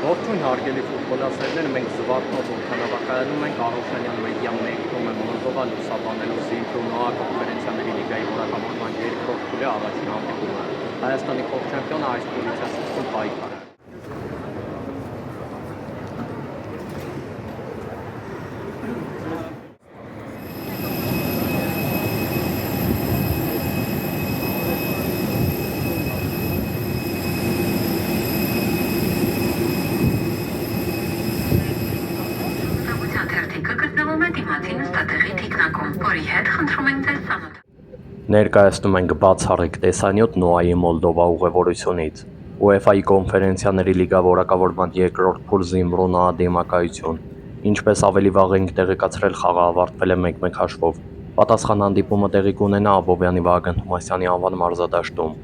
Ողջույն հարգելի ֆուտբոլասերներ, մենք Զվարթնոց օդանավակայանում ենք Արոշանյան մեդիա մեկնում է Մոլդովա լուսաբանելով Զիմբրու ՆՕԱ կոնֆերենցիաների լիգայի որակավորման երկրորդ փուլի առաջին հանդիպումը։ Հայաստանի փոխ չեմպիոնը այս փուլից է սկսում պայքարը։ Ներկայացնում ենք բացառիկ տեսանյութ ՆՕԱ-ի Մոլդովա ուղևորությունից։ UEFA-ի կոնֆերենցիաների լիգա որակավորման երկրորդ փուլ Զիմբրու ՆՕԱ դիմակայություն։ Ինչպես ավելի վաղ ենք տեղեկացրել, խաղը ավարտվել է 1-1 հաշվով։ Պատասխան հանդիպումը տեղի կունենա Աբովյանի Վահագն Թումասյանի անվան մարզադաշտում։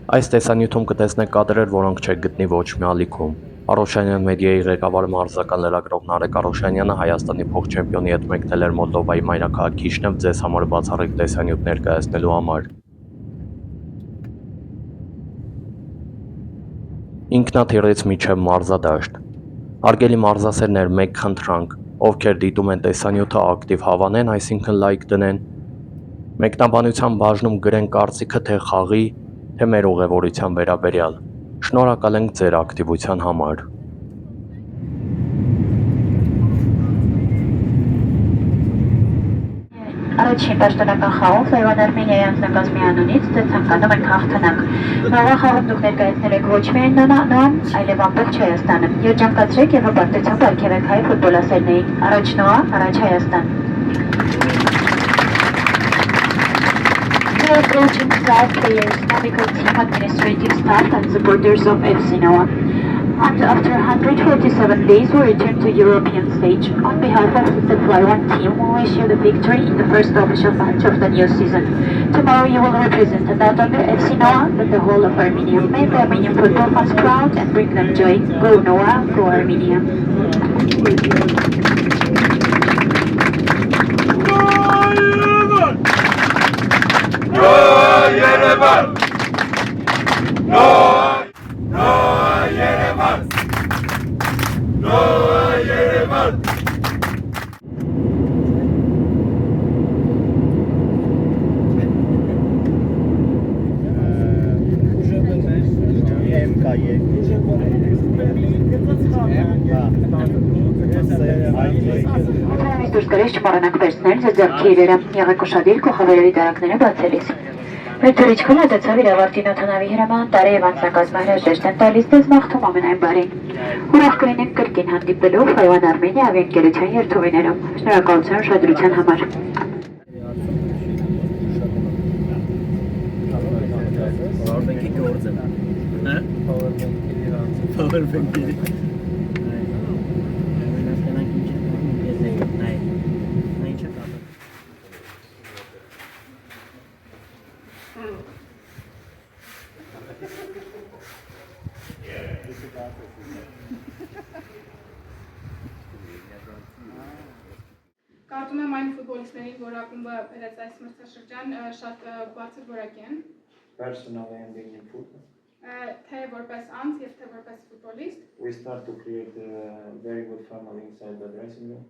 Այս տեսանյութում կտեսնեք կադրեր, որոնք չեք գտնի ոչ մի ալիքում։ Արոշանյան մեդիայի ղեկավար մարզական լրագրող Նարեկ Արոշանյանը Հայաստանի փոխ չեմպիոնի հետ մեկնել էր Մոլդովայի մայրաքաղաք Քիշնև ձեզ համար բացառիկ տեսանյութ ներկայացնելու համար։ Ինքնաթիռից մինչև մարզադաշտ։ Հարգելի մարզասերներ, մեկ խնդրանք, ովքեր դիտում են տեսանյութը ակտիվ հավանեն, այսինքն լայք դնեն, մեկնաբանության բաժնում գրեն կարծիքը թե խաղի, թե մեր ուղևորության վերաբերյալ։ Շնորհակալ ենք ձեր ակտիվության համար։ Առաջին պաշտոնական խաղում Ֆայվան Արմենիայի անձնակազմի անունից ձեզ ցանկանում ենք հաղթանակ։ Նոր խաղում դուք ներկայացնել եք ոչ միայն ՆՕԱ-ն, այլև ամբողջ Հայաստանը։ Երջանկացրեք եւ հպարտությամբ արգելեք հայ ֆուտբոլասերներին։ Առաջ ՆՕԱ, առաջ Հայաստան։ We are approaching star players, medical team, administrative staff and supporters of FC ΝΟΑ. And after 147 days, we return to European stage. On behalf of the Fly One team, we wish you the victory in the first official match of the new season. Tomorrow you will represent not only FC ΝΟΑ, but the whole of Armenia. Make the Armenian football fans proud and bring them joy. Go ΝΟΑ, go Armenia. Դուրս գալիս չմոռանաք վերցնել ձեր ձեռքի իրերը, եղեք ուշադիր կողավորերի դարակները բացելիս։ Մեր թռիչքը մոտեցավ իր ավարտին օդանավի հրաման տարեև անձնակազմը հրաժեշտ են տալիս ձեզ մաղթում ամենայն բարին։ Ուրախ կլինենք կրկին հանդիպելու Ֆայվան Արմենիա ավիաընկերության երթուղիներում։ Շնորհակալություն ուշադրության համար։ Կարծում եմ այն ֆուտբոլիստներին, որ ակումբը բերեց այս մրցաշրջան, շատ բարձր որակի են։ Personally and being in football. Թե որպես անձ եւ թե որպես ֆուտբոլիստ։ We start to create a very good family inside the dressing room.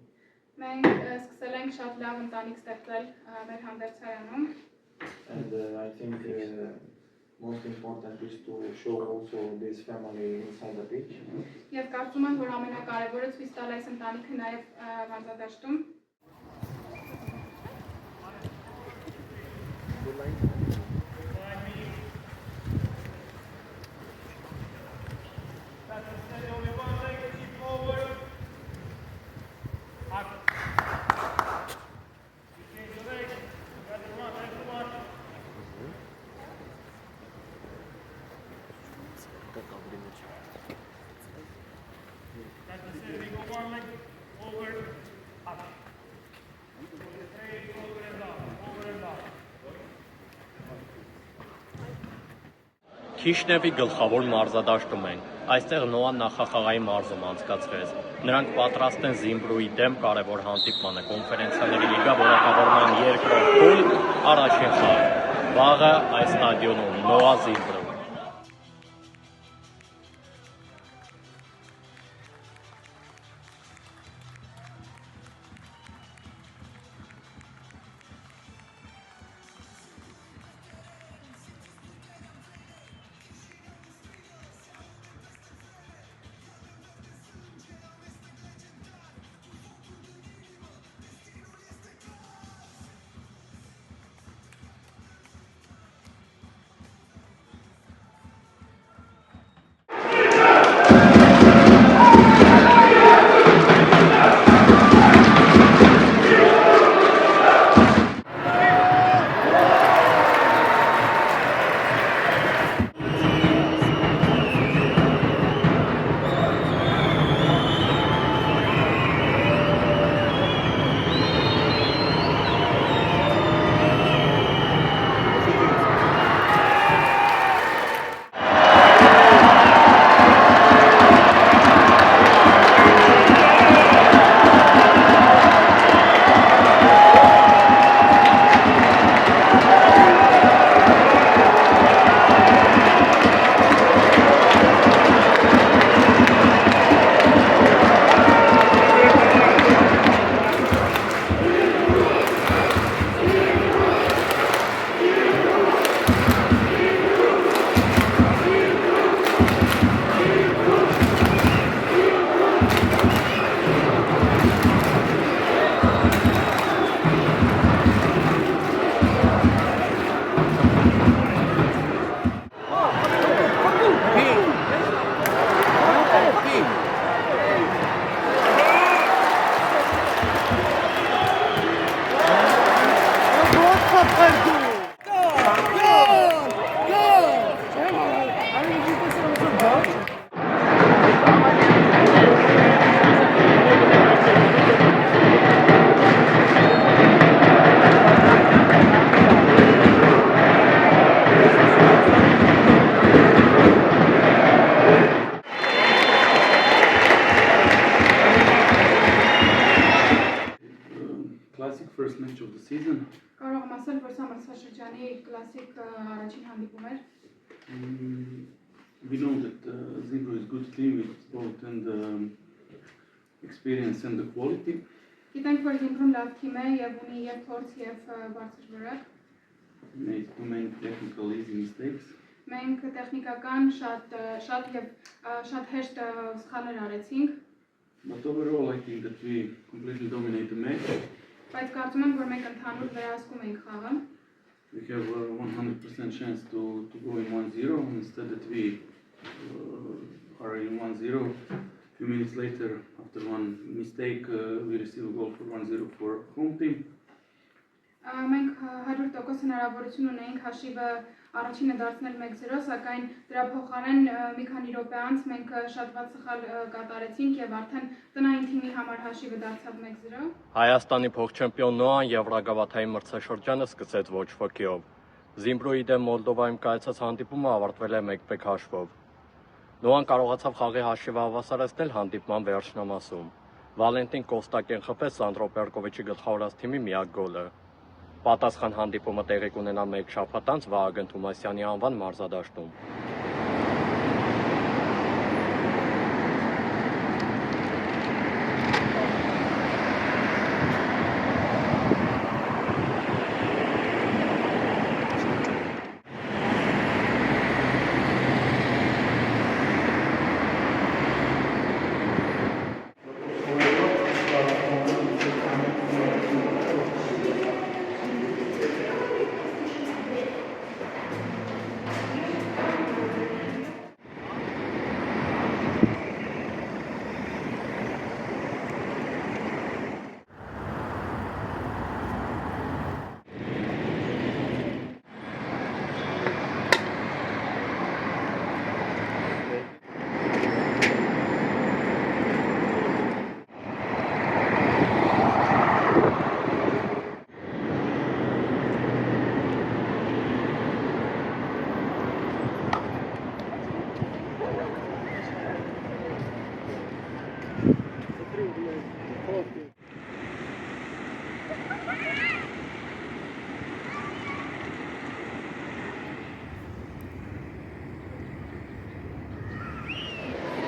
Մենք սկսել ենք շատ լավ ընտանիք ստեղծել մեր հանդերձայանում։ And I think most important is to show also this family inside the pitch. Եվ կարծում եմ, որ ամենակարևորը ցույց տալ այս ընտանիքը նաեւ մարզադաշտում։ Քիշնևի գլխավոր մարզադաշտում ենք։ Այստեղ ՆՕԱ-ն նախախաղային մարզում անցկացրեց։ Նրանք պատրաստ են Զիմբրուի դեմ կարևոր հանդիպմանը կոնֆերենցիաների լիգա որակավորման երկրորդ փուլ առաջին խաղ։ Վաղը այս ստադիոնում ՆՕԱ Զիմբրու։ Classic first match of the season. Կարող եմ ասել, որ սա մրցաշրջանի կլասիկ առաջին հանդիպում էր։ We know that Zimbro is a good team with both and experience and the quality. Գիտենք, որ Զիմբրուն լավ թիմ է եւ ունի եւ փորձ եւ բարձր որակ։ Made too many technical easy mistakes. Մենք տեխնիկական շատ եւ շատ հեշտ սխալներ արեցինք, But overall, I think that we completely dominate the match. բայց կարծում եմ, որ մենք ընդհանուր վերահսկում ենք խաղը։ We have a 100% chance to go in 1-0. Instead that we are in 1-0. A few minutes later, after one mistake, we receive a goal for 1-0 for home team. Մենք 100% հնարավորություն ունեինք հաշիվը առաջինը դարձնել 1-0, սակայն դրա փոխարեն մի քանի րոպե անց մենք շատ վատ սխալ կատարեցինք եւ արդեն տնային թիմի համար հաշիվը դարձավ 1-0։ Հայաստանի փոխչեմպիոն Նոան Եվրագավաթայի մրցաշրջանը սկսեց ոչ վկիով։ Զիմբրոյի դեմ Մոլդովայում կայացած հանդիպումը ավարտվել է 1-1 հաշվով։ Նոան կարողացավ խաղի հաշիվը հավասարեցնել հանդիպման վերջնամասում։ Վալենտին Կոստակյան խփեց Սանդրո Պերկովիչի գլխավորած թիմի միակ գոլը։ Պատասխան հանդիպումը տեղի կունենա 1 շաբաթ անց Վահագն Թումասյանի անվան մարզադաշտում։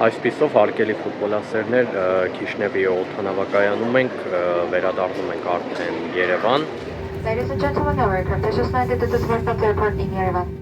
Այսպիսով հարգելի ֆուտբոլասերներ, Քիշնևի օդանավակայանում ենք, վերադառնում ենք արդեն Երևան։ Ladies and gentlemen, our aircraft has just landed at the Smartphone Airport in Yerevan.